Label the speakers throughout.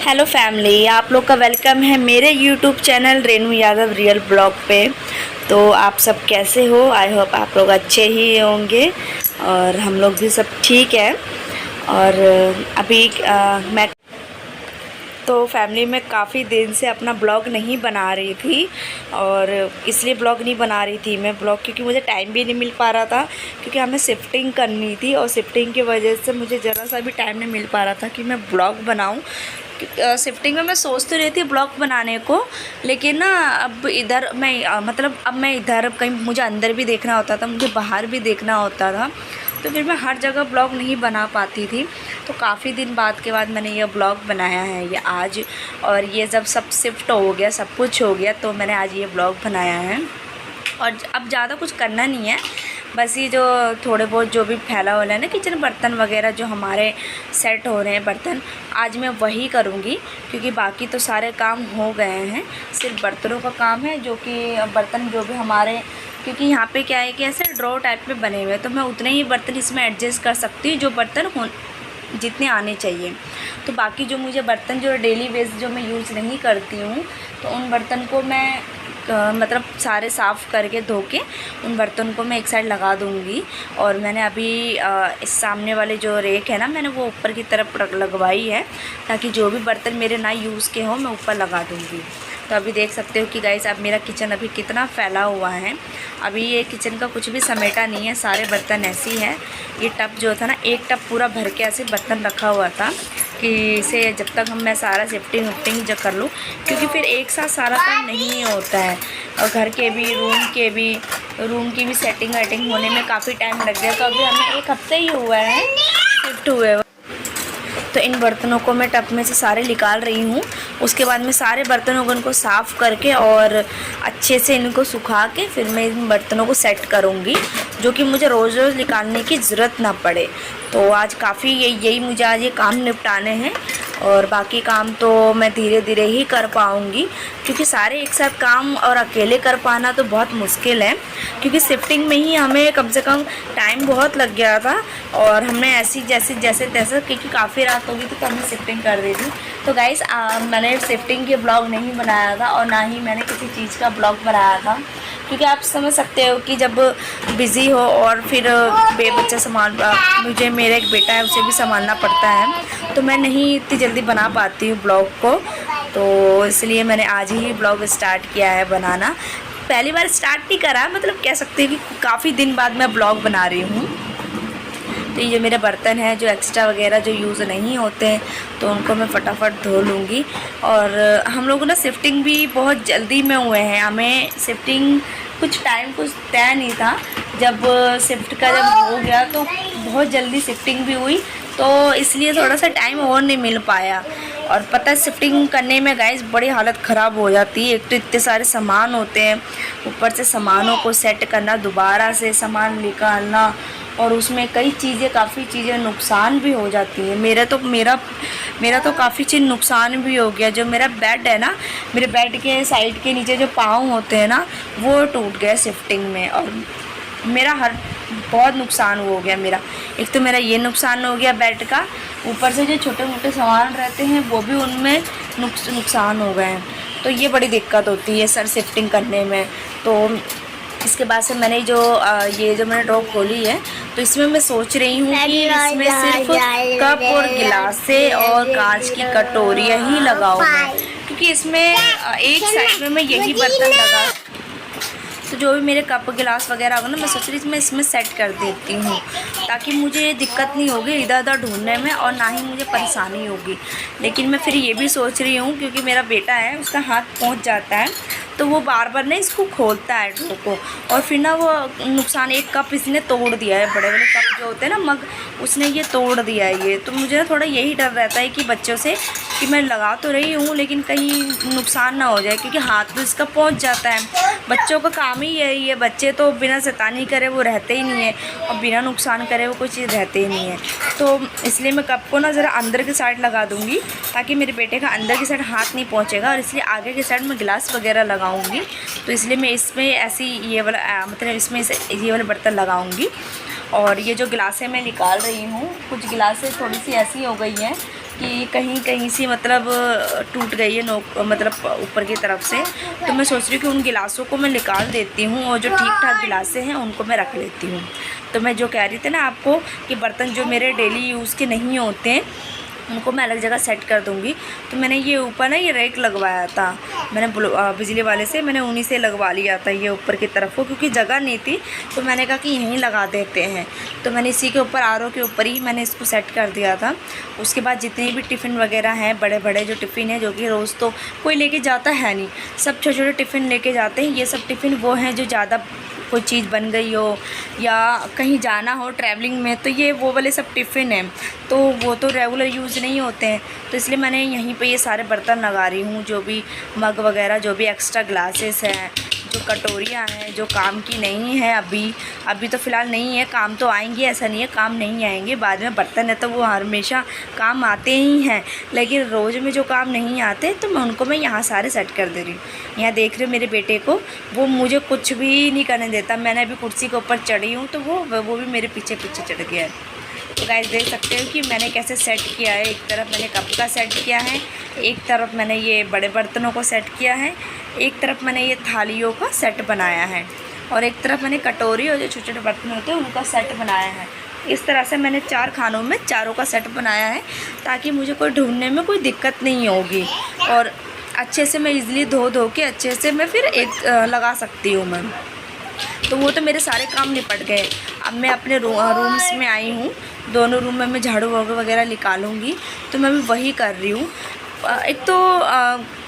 Speaker 1: Hello family, आप लोग का वेलकम है मेरे YouTube channel Renu Yadav real blog पे। तो आप सब कैसे हो? आई होप आप लोग अच्छे ही होंगे और हम लोग भी सब ठीक है। और अभी मैं तो फैमिली में काफ़ी दिन से अपना ब्लॉग नहीं बना रही थी और इसलिए ब्लॉग नहीं बना रही थी मैं ब्लॉग, क्योंकि मुझे टाइम भी नहीं मिल पा रहा था, क्योंकि हमें शिफ्टिंग करनी थी और शिफ्टिंग की वजह से मुझे ज़रा सा भी टाइम नहीं मिल पा रहा था कि मैं ब्लॉग बनाऊं। शिफ्टिंग में मैं सोच तो रही थी ब्लॉग बनाने को, लेकिन ना अब इधर मैं अब मैं इधर कहीं मुझे अंदर भी देखना होता था, मुझे बाहर भी देखना होता था, तो फिर मैं हर जगह ब्लॉग नहीं बना पाती थी। तो काफ़ी दिन के बाद मैंने ये ब्लॉग बनाया है ये आज, और ये जब सब शिफ्ट हो गया, सब कुछ हो गया, तो मैंने आज ये ब्लॉग बनाया है। और अब ज़्यादा कुछ करना नहीं है, बस ये जो थोड़े बहुत जो भी फैला वाला है ना किचन बर्तन वगैरह जो हमारे सेट हो रहे हैं बर्तन, आज मैं वही करूँगी, क्योंकि बाकी तो सारे काम हो गए हैं, सिर्फ बर्तनों का काम है। जो कि बर्तन जो भी हमारे, क्योंकि यहाँ पे क्या है कि ऐसे ड्रॉ टाइप में बने हुए हैं, तो मैं उतने ही बर्तन इसमें एडजस्ट कर सकती हूँ जो बर्तन हो जितने आने चाहिए। तो बाकी जो मुझे बर्तन जो डेली वेस्ट जो मैं यूज़ नहीं करती हूँ, तो उन बर्तन को मैं मतलब सारे साफ़ करके धो के उन बर्तन को मैं एक साइड लगा दूँगी। और मैंने अभी इस सामने वाले जो रेक है ना, मैंने वो ऊपर की तरफ लगवाई है, ताकि जो भी बर्तन मेरे ना यूज़ के हों मैं ऊपर लगा दूँगी। तो अभी देख सकते हो कि गाइस अब मेरा किचन अभी कितना फैला हुआ है। अभी ये किचन का कुछ भी समेटा नहीं है, सारे बर्तन ऐसे ही है। ये टब जो था ना, एक टब पूरा भर के ऐसे बर्तन रखा हुआ था कि इसे जब तक मैं सारा शिफ्टिंग जो कर लूँ, क्योंकि फिर एक साथ सारा काम नहीं होता है, और घर के भी रूम की भी सेटिंग वेटिंग होने में काफ़ी टाइम लग गया। तो अभी हमें एक हफ्ते ही हुआ है शिफ्ट हुए। तो इन बर्तनों को मैं टब में से सारे निकाल रही हूँ। उसके बाद मैं सारे बर्तनों को इनको साफ़ करके और अच्छे से इनको सुखा के फिर मैं इन बर्तनों को सेट करूँगी, जो कि मुझे रोज़ रोज़ निकालने की ज़रूरत ना पड़े। तो आज काफ़ी यही मुझे आज ये काम निपटाने हैं, और बाकी काम तो मैं धीरे धीरे ही कर पाऊँगी, क्योंकि सारे एक साथ काम और अकेले कर पाना तो बहुत मुश्किल है। क्योंकि शिफ्टिंग में ही हमें कम से कम टाइम बहुत लग गया था, और हमने ऐसी जैसे तैसे, क्योंकि काफ़ी रात हो गई थी तो हमने शिफ्टिंग कर दी थी। तो गाइस मैंने शिफ्टिंग के ब्लॉग नहीं बनाया था, और ना ही मैंने किसी चीज़ का ब्लॉग बनाया था, क्योंकि आप समझ सकते हो कि जब बिज़ी हो और फिर बच्चा मुझे मेरा एक बेटा है उसे भी संभालना पड़ता है, तो मैं नहीं इतनी जल्दी बना पाती हूँ ब्लॉग को। तो इसलिए मैंने आज ही ब्लॉग स्टार्ट किया है बनाना। पहली बार स्टार्ट नहीं करा, मतलब कह सकते हैं कि काफ़ी दिन बाद मैं ब्लॉग बना रही हूँ। तो ये जो मेरे बर्तन हैं जो एक्स्ट्रा वगैरह जो यूज़ नहीं होते हैं, तो उनको मैं फटाफट धो लूँगी। और हम लोग ना शिफ्टिंग भी बहुत जल्दी में हुए हैं, हमें शिफ्टिंग कुछ तय नहीं था। जब शिफ्ट का जब हो गया तो बहुत जल्दी शिफ्टिंग भी हुई, तो इसलिए थोड़ा सा टाइम और नहीं मिल पाया। और पता है शिफ्टिंग करने में गाइस बड़ी हालत ख़राब हो जाती है। एक तो इतने सारे सामान होते हैं, ऊपर से सामानों को सेट करना, दोबारा से सामान निकालना, और उसमें काफ़ी चीज़ें नुकसान भी हो जाती है। मेरा तो काफ़ी चीज़ नुकसान भी हो गया। जो मेरा बेड है ना, मेरे बेड के साइड के नीचे जो पाँव होते हैं ना, वो टूट गए शिफ्टिंग में, और मेरा बहुत नुकसान हो गया मेरा। एक तो मेरा ये नुकसान हो गया बेड का, ऊपर से जो छोटे मोटे सामान रहते हैं वो भी उनमें नुकसान हो गए हैं। तो ये बड़ी दिक्कत होती है सर शिफ्टिंग करने में। तो इसके बाद से मैंने ये जो मैंने ड्रॉ खोली है, तो इसमें मैं सोच रही हूँ कि इसमें सिर्फ कप और गिलासे और कांच की कटोरियाँ ही लगाऊँ मैं, क्योंकि इसमें एक साइड में मैं यही बर्तन लगा, तो जो भी मेरे कप गिलास वगैरह होगा ना, मैं सोच रही थी मैं इसमें सेट कर देती हूँ, ताकि मुझे दिक्कत नहीं होगी इधर उधर ढूंढने में, और ना ही मुझे परेशानी होगी। लेकिन मैं फिर ये भी सोच रही हूँ, क्योंकि मेरा बेटा है उसका हाथ पहुँच जाता है, तो वो बार बार ना इसको खोलता है ड्रो को, और फिर ना वो नुकसान, एक कप इसने तोड़ दिया है, बड़े बड़े कप जो होते हैं ना मग, उसने ये तोड़ दिया है ये। तो मुझे ना थोड़ा यही डर रहता है कि बच्चों से, कि मैं लगा तो रही हूँ लेकिन कहीं नुकसान ना हो जाए, क्योंकि हाथ तो इसका पहुँच जाता है। बच्चों का काम ही यही है, बच्चे तो बिना शैतानी करे वो रहते ही नहीं है, और बिना नुकसान करे वो कोई चीज़ रहते ही नहीं है। तो इसलिए मैं कप को ना ज़रा अंदर की साइड लगा दूँगी, ताकि मेरे बेटे का अंदर की साइड हाथ नहीं पहुँचेगा, और इसलिए आगे की साइड में गिलास वगैरह लगाऊंगी। तो इसलिए मैं इसमें ऐसी ये वाला मतलब इसमें ये वाले बर्तन लगाऊंगी। और ये जो गिलासें मैं निकाल रही हूँ, कुछ गिलासें थोड़ी सी ऐसी हो गई हैं कि कहीं कहीं से मतलब टूट गई है नोक, मतलब ऊपर की तरफ से। तो मैं सोच रही हूँ कि उन गिलासों को मैं निकाल देती हूँ और जो ठीक ठाक गिलासें हैं उनको मैं रख लेती हूँ। तो मैं जो कह रही थी ना आपको कि बर्तन जो मेरे डेली यूज़ के नहीं होते हैं उनको मैं अलग जगह सेट कर दूँगी। तो मैंने ये ऊपर ना ये रैक लगवाया था, मैंने बिजली वाले से मैंने उन्हीं से लगवा लिया था ये ऊपर की तरफ को, क्योंकि जगह नहीं थी तो मैंने कहा कि यहीं लगा देते हैं। तो मैंने इसी के ऊपर आरओ के ऊपर ही मैंने इसको सेट कर दिया था। उसके बाद जितने भी टिफ़िन वगैरह हैं, बड़े बड़े जो टिफ़िन हैं, जो कि रोज़ तो कोई लेके जाता है नहीं, सब छोटे छोटे टिफ़िन लेके जाते हैं। ये सब टिफ़िन वो हैं जो ज़्यादा कोई चीज़ बन गई हो या कहीं जाना हो ट्रैवलिंग में, तो ये वो वाले सब टिफ़िन हैं, तो वो तो रेगुलर यूज़ नहीं होते हैं। तो इसलिए मैंने यहीं पे ये सारे बर्तन लगा रही हूँ, जो भी मग वगैरह, जो भी एक्स्ट्रा ग्लासेस हैं, जो कटोरियाँ हैं जो काम की नहीं है अभी तो फ़िलहाल नहीं है, काम तो आएंगी, ऐसा नहीं है काम नहीं आएंगे, बाद में बर्तन है तो वो हमेशा काम आते ही हैं, लेकिन रोज़ में जो काम नहीं आते तो मैं उनको मैं यहाँ सारे सेट कर दे रही हूँ। यहाँ देख रहे हो मेरे बेटे को, वो मुझे कुछ भी नहीं करने देता। मैंने अभी कुर्सी के ऊपर चढ़ी हूँ तो वो भी मेरे पीछे पीछे चढ़ गया है। तो गाइस देख सकते हो कि मैंने कैसे सेट किया है। एक तरफ मैंने कप का सेट किया है, एक तरफ मैंने ये बड़े बर्तनों को सेट किया है, एक तरफ मैंने ये थालियों का सेट बनाया है, और एक तरफ मैंने कटोरी और जो छोटे छोटे बर्तन होते हैं उनका सेट बनाया है। इस तरह से मैंने 4 खानों में चारों का सेट बनाया है, ताकि मुझे कोई ढूंढने में कोई दिक्कत नहीं होगी, और अच्छे से मैं इजीली धो के अच्छे से मैं फिर एक लगा सकती हूँ मैं। तो वो तो मेरे सारे काम निपट गए। अब मैं अपने रूम्स में आई हूँ, दोनों रूम में मैं झाड़ू वगैरह निकालूंगी, तो मैं भी वही कर रही हूँ। एक तो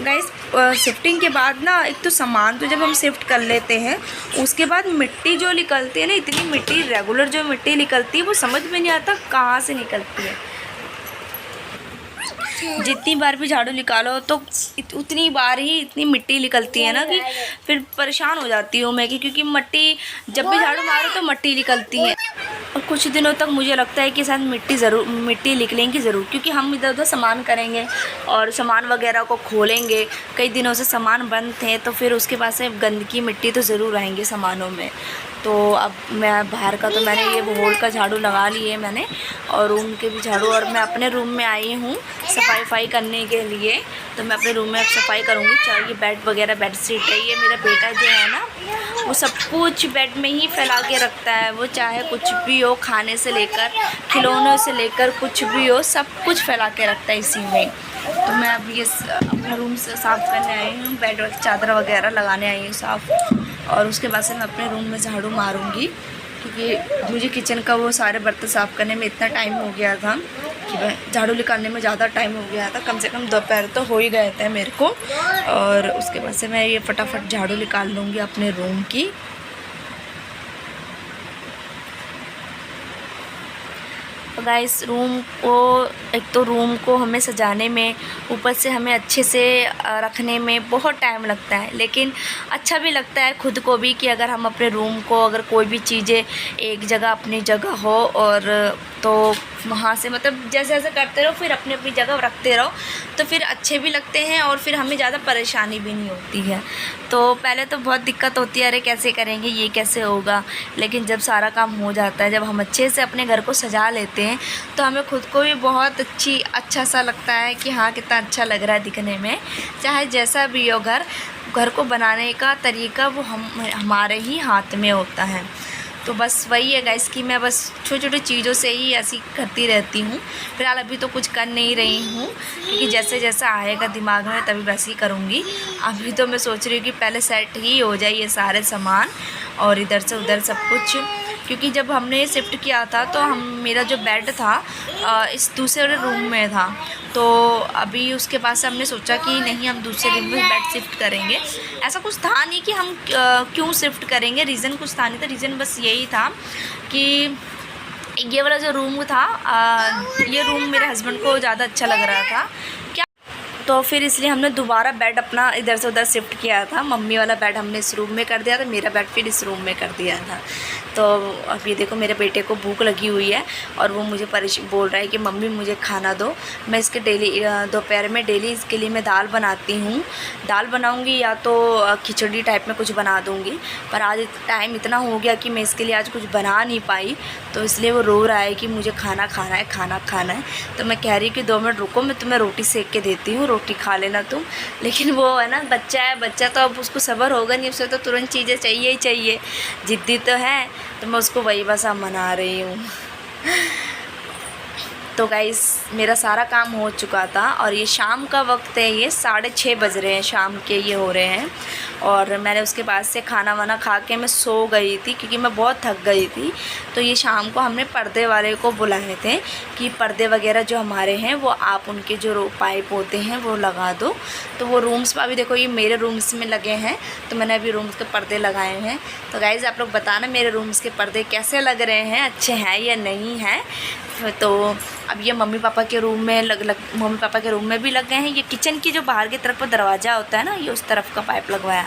Speaker 1: गाइस शिफ्टिंग के बाद ना, एक तो सामान तो जब हम शिफ्ट कर लेते हैं उसके बाद मिट्टी जो निकलती है ना, इतनी मिट्टी, रेगुलर जो मिट्टी निकलती है वो समझ में नहीं आता कहाँ से निकलती है। जितनी बार भी झाड़ू निकालो तो उतनी बार ही इतनी मिट्टी निकलती है ना कि फिर परेशान हो जाती हूँ मैं, क्योंकि मिट्टी जब भी झाड़ू मारो तो मिट्टी निकलती है। और कुछ दिनों तक मुझे लगता है कि शायद मिट्टी निकलेंगी ज़रूर, क्योंकि हम इधर उधर सामान करेंगे और सामान वगैरह को खोलेंगे, कई दिनों से सामान बंद थे, तो फिर उसके बाद से गंदगी मिट्टी तो ज़रूर आएंगे सामानों में। तो अब मैं बाहर का तो मैंने ये हॉल का झाड़ू लगा लिए मैंने, और रूम के भी झाड़ू, और मैं अपने रूम में आई हूँ सफाई करने के लिए। तो मैं अपने रूम में अब सफाई करूँगी। चाहे ये बेड वगैरह, बेड शीट है, ये मेरा बेटा जो है ना वो सब कुछ बेड में ही फैला के रखता है। वो चाहे कुछ भी हो, खाने से लेकर खिलौनों से लेकर कुछ भी हो, सब कुछ फैला के रखता है इसी में। तो मैं अब ये अपना रूम से साफ़ करने आई हूँ, बेड चादर वगैरह लगाने आई हूँ साफ़, और उसके बाद से मैं अपने रूम में झाड़ू मारूंगी, क्योंकि मुझे किचन का वो सारे बर्तन साफ़ करने में इतना टाइम हो गया था कि मैं झाड़ू निकालने में ज़्यादा टाइम हो गया था, कम से कम दोपहर तो हो ही गए थे मेरे को। और उसके बाद से मैं ये फटाफट झाड़ू निकाल लूँगी अपने रूम की। तो गाइस रूम को, एक तो रूम को हमें सजाने में, ऊपर से हमें अच्छे से रखने में बहुत टाइम लगता है, लेकिन अच्छा भी लगता है खुद को भी कि अगर हम अपने रूम को, अगर कोई भी चीज़ें एक जगह अपनी जगह हो, और तो वहाँ से मतलब जैसे जैसे करते रहो, फिर अपनी अपनी जगह रखते रहो, तो फिर अच्छे भी लगते हैं और फिर हमें ज़्यादा परेशानी भी नहीं होती है। तो पहले तो बहुत दिक्कत होती है, अरे कैसे करेंगे, ये कैसे होगा, लेकिन जब सारा काम हो जाता है, जब हम अच्छे से अपने घर को सजा लेते हैं, तो हमें खुद को भी बहुत अच्छा सा लगता है कि हाँ कितना अच्छा लग रहा है दिखने में। चाहे जैसा भी हो, घर को बनाने का तरीका वो हमारे ही हाथ में होता है। तो बस वही है गाइस कि मैं बस छोटी छोटी चीज़ों से ही ऐसी करती रहती हूँ। फिलहाल अभी तो कुछ कर नहीं रही हूँ, क्योंकि जैसे जैसा आएगा दिमाग में तभी वैसे ही करूँगी। अभी तो मैं सोच रही हूँ कि पहले सेट ही हो जाए ये सारे सामान, और इधर से उधर सब कुछ, क्योंकि जब हमने शिफ्ट किया था तो मेरा जो बेड था इस दूसरे रूम में था, तो अभी उसके बाद से हमने सोचा कि नहीं, हम दूसरे रूम में बेड शिफ्ट करेंगे। ऐसा कुछ था नहीं कि हम क्यों शिफ्ट करेंगे, रीज़न कुछ था नहीं था, रीज़न बस यही था कि ये वाला जो रूम था, ये रूम मेरे हस्बैंड को ज़्यादा अच्छा लग रहा था क्या, तो फिर इसलिए हमने दोबारा बेड अपना इधर से उधर शिफ्ट किया था। मम्मी वाला बेड हमने इस रूम में कर दिया था, मेरा बेड फिर इस रूम में कर दिया था। तो अब ये देखो मेरे बेटे को भूख लगी हुई है और वो मुझे बोल रहा है कि मम्मी मुझे खाना दो। मैं इसके डेली दोपहर में डेली इसके लिए मैं दाल बनाती हूँ। दाल बनाऊँगी या तो खिचड़ी टाइप में कुछ बना दूँगी, पर आज टाइम इतना हो गया कि मैं इसके लिए आज कुछ बना नहीं पाई, तो इसलिए वो रो रहा है कि मुझे खाना खाना है, खाना खाना है। तो मैं कह रही कि 2 मिनट रुको, मैं तुम्हें रोटी सेक के देती हूँ, रोटी खा लेना तुम। लेकिन वो है ना, बच्चा है, बच्चा तो अब उसको सब्र होगा नहीं, उसे तो तुरंत चीज़ें चाहिए ही चाहिए, ज़िद्दी तो है। तो मैं उसको वही बस अब मना रही हूँ। तो गाइस मेरा सारा काम हो चुका था और ये शाम का वक्त है, ये 6:30 बज रहे हैं, शाम के ये हो रहे हैं। और मैंने उसके बाद से खाना वाना खा के मैं सो गई थी क्योंकि मैं बहुत थक गई थी। तो ये शाम को हमने पर्दे वाले को बुलाए थे कि पर्दे वगैरह जो हमारे हैं वो आप उनके जो पाइप होते हैं वो लगा दो। तो वो रूम्स में, अभी देखो ये मेरे रूम्स में लगे हैं, तो मैंने अभी रूम्स के पर्दे लगाए हैं। तो गाइज़ आप लोग बताना मेरे रूम्स के पर्दे कैसे लग रहे हैं, अच्छे हैं या नहीं हैं। तो अब ये मम्मी पापा के रूम में मम्मी पापा के रूम में भी लग गए हैं। ये किचन की जो बाहर की तरफ पर दरवाज़ा होता है ना, ये उस तरफ का पाइप लगवाया।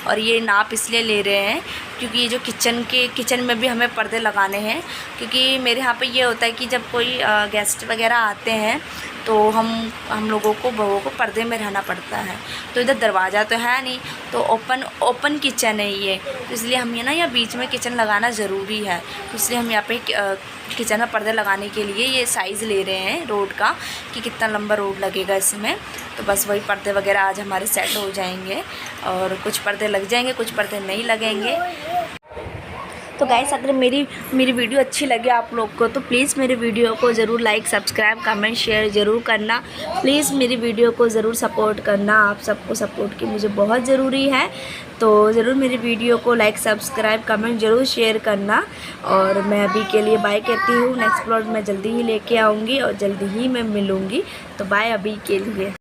Speaker 1: और ये नाप इसलिए ले रहे हैं क्योंकि ये जो किचन में भी हमें पर्दे लगाने हैं, क्योंकि मेरे यहाँ पे ये होता है कि जब कोई गेस्ट वगैरह आते हैं तो हम लोगों को बहू को पर्दे में रहना पड़ता है। तो इधर दरवाज़ा तो है नहीं, तो ओपन किचन है ये, तो इसलिए हम ये ना यहाँ बीच में किचन लगाना ज़रूरी है। तो इसलिए हम यहाँ पे किचन में पर्दे लगाने के लिए ये साइज़ ले रहे हैं रोड का कि कितना लंबा रोड लगेगा इसमें। तो बस वही पर्दे वगैरह आज हमारे सेट हो जाएंगे और कुछ पर्दे लग जाएंगे, कुछ पर्दे नहीं लगेंगे। तो गाइस अगर मेरी वीडियो अच्छी लगे आप लोग को तो प्लीज़ मेरी वीडियो को ज़रूर लाइक, सब्सक्राइब, कमेंट, शेयर ज़रूर करना। प्लीज़ मेरी वीडियो को ज़रूर सपोर्ट करना। आप सबको सपोर्ट की मुझे बहुत ज़रूरी है, तो ज़रूर मेरी वीडियो को लाइक, सब्सक्राइब, कमेंट ज़रूर शेयर करना। और मैं अभी के लिए बाय कहती हूँ। नेक्स्ट व्लॉग मैं जल्दी ही लेके आऊँगी और जल्दी ही मैं मिलूँगी। तो बाय अभी के लिए।